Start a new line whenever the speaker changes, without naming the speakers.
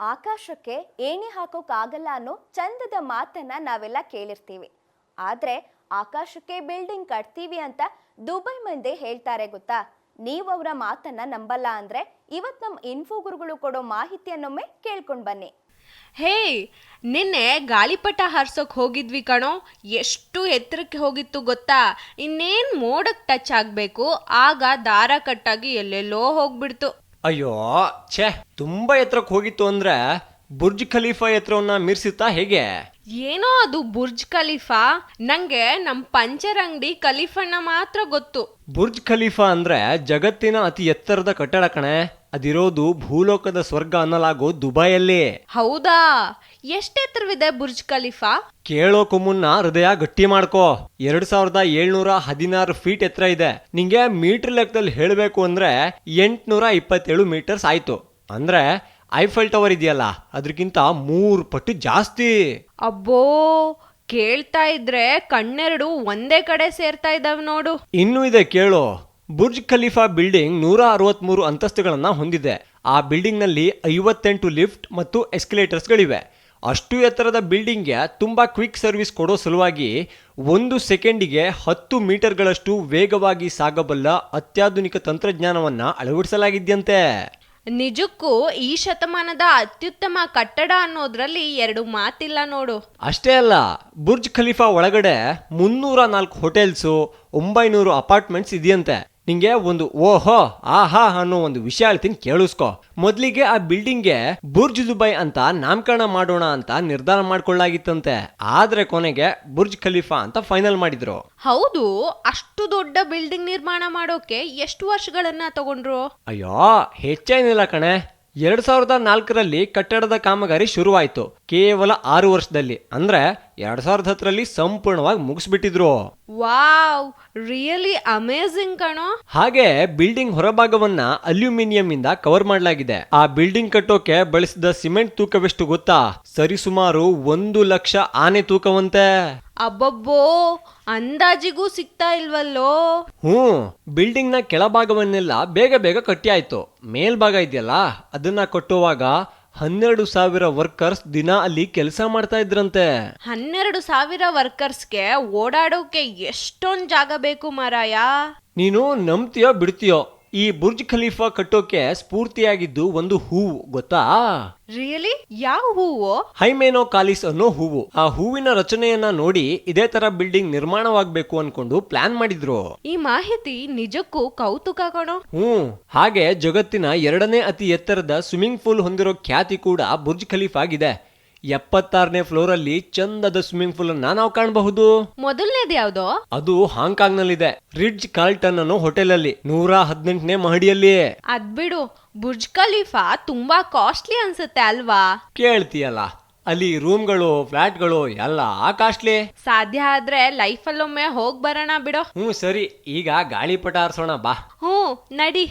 ಆಕಾಶಕ್ಕೆ ಏಣಿ ಹಾಕೋಕ್ಕಾಗಲ್ಲ ಅನ್ನೋ ಚಂದದ ಮಾತನ್ನ ನಾವೆಲ್ಲ ಕೇಳಿರ್ತೀವಿ. ಆದ್ರೆ ಆಕಾಶಕ್ಕೆ ಬಿಲ್ಡಿಂಗ್ ಕಟ್ತೀವಿ ಅಂತ ದುಬೈ ಮಂದಿ ಹೇಳ್ತಾರೆ ಗೊತ್ತಾ. ನೀವು ಅವರ ಮಾತನ್ನ ನಂಬಲ್ಲ ಅಂದ್ರೆ ಇವತ್ ನಮ್ಮ ಇನ್ಫೋ ಗುರುಗಳು ಕೊಡೋ ಮಾಹಿತಿಯನ್ನೊಮ್ಮೆ ಕೇಳ್ಕೊಂಡ್ ಬನ್ನಿ.
ಹೇ, ನಿನ್ನೆ ಗಾಳಿಪಟ ಹಾರ್ಸೋಕ್ ಹೋಗಿದ್ವಿ ಕಣೋ. ಎಷ್ಟು ಎತ್ತರಕ್ಕೆ ಹೋಗಿತ್ತು ಗೊತ್ತಾ? ಇನ್ನೇನ್ ಮೋಡಕ್ ಟಚ್ ಆಗ್ಬೇಕು, ಆಗ ದಾರ ಕಟ್ಟಾಗಿ ಎಲ್ಲೆಲ್ಲೋ ಹೋಗ್ಬಿಡ್ತು.
ಅಯ್ಯೋ ಛೇ, ತುಂಬಾ ಎತ್ತರಕ್ಕೆ ಹೋಗಿತ್ತು ಅಂದ್ರೆ ಬುರ್ಜ್ ಖಲೀಫಾ ಎತ್ತರವನ್ನ ಮೀರ್ಸಿತ್ತಾ ಹೇಗೆ?
ಏನೋ ಅದು ಬುರ್ಜ್ ಖಲೀಫಾ, ನಂಗೆ ನಮ್ ಪಂಚರ್ ಅಂಗಡಿ ಖಲೀಫಣ್ಣ ಮಾತ್ರ ಗೊತ್ತು.
ಬುರ್ಜ್ ಖಲೀಫಾ ಅಂದ್ರೆ ಜಗತ್ತಿನ ಅತಿ ಎತ್ತರದ ಕಟ್ಟಡ ಕಣೆ. ಅದಿರೋದು ಭೂಲೋಕದ ಸ್ವರ್ಗ ಅನ್ನಲಾಗೋ ದುಬೈಯಲ್ಲಿ.
ಹೌದಾ? ಎಷ್ಟೆತ್ತರವಿದೆ ಬುರ್ಜ್ ಖಲೀಫಾ?
ಕೇಳೋಕು ಮುನ್ನ ಹೃದಯ ಗಟ್ಟಿ ಮಾಡ್ಕೋ. 2716 ಫೀಟ್ ಎತ್ತರ ಇದೆ. ನಿಂಗೆ ಮೀಟರ್ ಲೆಕ್ಕದಲ್ಲಿ ಹೇಳಬೇಕು ಅಂದ್ರೆ 827 ಮೀಟರ್ಸ್ ಆಯ್ತು. ಅಂದ್ರೆ ಐಫೆಲ್ ಟವರ್ ಇದೆಯಲ್ಲ, ಅದಕ್ಕಿಂತ 3 ಪಟ್ಟು ಜಾಸ್ತಿ.
ಅಬ್ಬೋ, ಕೇಳ್ತಾ ಇದ್ರೆ ಕಣ್ಣೆರಡು ಒಂದೇ ಕಡೆ ಸೇರ್ತಾ ಇದಾವ್ ನೋಡು.
ಇನ್ನೂ ಇದೆ ಕೇಳು. ಬುರ್ಜ್ ಖಲೀಫಾ ಬಿಲ್ಡಿಂಗ್ 163 ಅಂತಸ್ತುಗಳನ್ನ ಹೊಂದಿದೆ. ಆ ಬಿಲ್ಡಿಂಗ್ ನಲ್ಲಿ 58 ಲಿಫ್ಟ್ ಮತ್ತು ಎಸ್ಕಲೇಟರ್ಸ್ಗಳಿವೆ. ಅಷ್ಟು ಎತ್ತರದ ಬಿಲ್ಡಿಂಗ್ಗೆ ತುಂಬಾ ಕ್ವಿಕ್ ಸರ್ವಿಸ್ ಕೊಡೋ ಸಲುವಾಗಿ 1 ಸೆಕೆಂಡಿಗೆ 10 ಮೀಟರ್ಗಳಷ್ಟು ವೇಗವಾಗಿ ಸಾಗಬಲ್ಲ ಅತ್ಯಾಧುನಿಕ ತಂತ್ರಜ್ಞಾನವನ್ನ ಅಳವಡಿಸಲಾಗಿದ್ಯಂತೆ.
ನಿಜಕ್ಕೂ ಈ ಶತಮಾನದ ಅತ್ಯುತ್ತಮ ಕಟ್ಟಡ ಅನ್ನೋದ್ರಲ್ಲಿ ಎರಡು ಮಾತಿಲ್ಲ ನೋಡು.
ಅಷ್ಟೇ ಅಲ್ಲ, ಬುರ್ಜ್ ಖಲೀಫಾ ಒಳಗಡೆ 304 ಹೋಟೆಲ್ಸು, 900 ಅಪಾರ್ಟ್ಮೆಂಟ್ಸ್ ಇದೆಯಂತೆ. ನಿಂಗೆ ಒಂದು ಓಹೋ ಆಹಾ ಅನ್ನೋ ಒಂದು ವಿಷಯ ಹೇಳ್ತೀನಿ, ಕೇಳಿಸ್ಕೊ. ಮೊದಲಿಗೆ ಆ ಬಿಲ್ಡಿಂಗ್ಗೆ ಬುರ್ಜ್ ದುಬೈ ಅಂತ ನಾಮಕರಣ ಮಾಡೋಣ ಅಂತ ನಿರ್ಧಾರ ಮಾಡ್ಕೊಳ್ಳಾಗಿತ್ತಂತೆ. ಆದ್ರೆ ಕೊನೆಗೆ ಬುರ್ಜ್ ಖಲೀಫಾ ಅಂತ ಫೈನಲ್ ಮಾಡಿದ್ರು.
ಹೌದು, ಅಷ್ಟು ದೊಡ್ಡ ಬಿಲ್ಡಿಂಗ್ ನಿರ್ಮಾಣ ಮಾಡೋಕೆ ಎಷ್ಟು ವರ್ಷಗಳನ್ನ ತಗೊಂಡ್ರು?
ಅಯ್ಯೋ, ಹೆಚ್ಚೇನಿಲ್ಲ ಕಣೆ. 2004ರಲ್ಲಿ ಕಟ್ಟಡದ ಕಾಮಗಾರಿ ಶುರುವಾಯ್ತು. ಕೇವಲ 6 ವರ್ಷದಲ್ಲಿ, ಅಂದ್ರೆ 2010ರಲ್ಲಿ ಸಂಪೂರ್ಣವಾಗಿ ಮುಗಿಸ್ಬಿಟ್ಟಿದ್ರು.
ವಾವ್, ರಿಯಲಿ ಅಮೇಜಿಂಗ್ ಕಣೋ.
ಹಾಗೆ ಬಿಲ್ಡಿಂಗ್ ಹೊರಭಾಗವನ್ನ ಅಲ್ಯೂಮಿನಿಯಂ ಇಂದ ಕವರ್ ಮಾಡಲಾಗಿದೆ. ಆ ಬಿಲ್ಡಿಂಗ್ ಕಟ್ಟೋಕೆ ಬಳಸಿದ ಸಿಮೆಂಟ್ ತೂಕವೆಷ್ಟು ಗೊತ್ತಾ? ಸರಿಸುಮಾರು 1 ಲಕ್ಷ ಆನೆ ತೂಕವಂತೆ.
ಅಬ್ಬಬ್ಬೋ, ಅಂದಾಜಿಗೂ ಸಿಗ್ತಾ ಇಲ್ವಲ್ಲೋ.
ಬಿಲ್ಡಿಂಗ್ ನ ಕೆಳಭಾಗವನ್ನೆಲ್ಲ ಬೇಗ ಬೇಗ ಕಟ್ಟಿ ಆಯ್ತು. ಮೇಲ್ಭಾಗ ಇದೆಯಲ್ಲ, ಅದನ್ನ ಕಟ್ಟುವಾಗ 12,000 ವರ್ಕರ್ಸ್ ದಿನ ಅಲ್ಲಿ ಕೆಲಸ ಮಾಡ್ತಾ ಇದ್ರಂತೆ.
12,000 ವರ್ಕರ್ಸ್ಗೆ ಓಡಾಡೋಕೆ ಎಷ್ಟೊಂದ್ ಜಾಗ ಬೇಕು ಮಾರಾಯ.
ನೀನು ನಂಬ್ತೀಯೋ ಬಿಡ್ತೀಯೋ, ಈ ಬುರ್ಜ್ ಖಲೀಫಾ ಕಟ್ಟೋಕೆ ಸ್ಫೂರ್ತಿಯಾಗಿದ್ದು ಒಂದು ಹೂವು ಗೊತ್ತಾ?
ರಿಯಲಿ? ಯಾವ ಹೂವು?
ಹೈಮೆನೋಕಾಲಿಸ್ ಅನ್ನೋ ಹೂವು. ಆ ಹೂವಿನ ರಚನೆಯನ್ನ ನೋಡಿ ಇದೇ ತರ ಬಿಲ್ಡಿಂಗ್ ನಿರ್ಮಾಣವಾಗಬೇಕು ಅನ್ಕೊಂಡು ಪ್ಲಾನ್ ಮಾಡಿದ್ರು.
ಈ ಮಾಹಿತಿ ನಿಜಕ್ಕೂ ಕೌತುಕ ಕಣೋ.
ಹಾಗೆ ಜಗತ್ತಿನ 2ನೇ ಅತಿ ಎತ್ತರದ ಸ್ವಿಮ್ಮಿಂಗ್ ಪೂಲ್ ಹೊಂದಿರೋ ಖ್ಯಾತಿ ಕೂಡ ಬುರ್ಜ್ ಖಲೀಫಾಗಿದೆ. 76ನೇ ಫ್ಲೋರ್ ಅಲ್ಲಿ ಚಂದದ ಸ್ವಿಮ್ಮಿಂಗ್ ಪೂಲ್ ಅನ್ನ ನಾವು ಕಾಣಬಹುದು.
ಮೊದಲನೇದು ಯಾವ್ದೋ?
ಅದು ಹಾಂಗ್ಕಾಂಗ್ ನಲ್ಲಿದೆ, ರಿಡ್ಜ್ ಕಾರ್ಲ್ಟನ್ ಅನ್ನೋ ಹೋಟೆಲ್ ಅಲ್ಲಿ 118ನೇ ಮಹಡಿಯಲ್ಲಿ.
ಅದ್ಬಿಡು, ಬುರ್ಜ್ ಖಲೀಫಾ ತುಂಬಾ ಕಾಸ್ಟ್ಲಿ ಅನ್ಸುತ್ತೆ ಅಲ್ವಾ?
ಕೇಳ್ತೀಯಲ್ಲ, ಅಲ್ಲಿ ರೂಮ್ಗಳು, ಫ್ಲಾಟ್ಗಳು ಎಲ್ಲ ಕಾಸ್ಟ್ಲಿ.
ಸಾಧ್ಯ ಆದ್ರೆ ಲೈಫಲ್ಲೊಮ್ಮೆ ಹೋಗ್ ಬರೋಣ ಬಿಡೋ.
ಸರಿ, ಈಗ ಗಾಳಿಪಟ ಹಾರಿಸೋಣ ಬಾ.
ನಡಿ.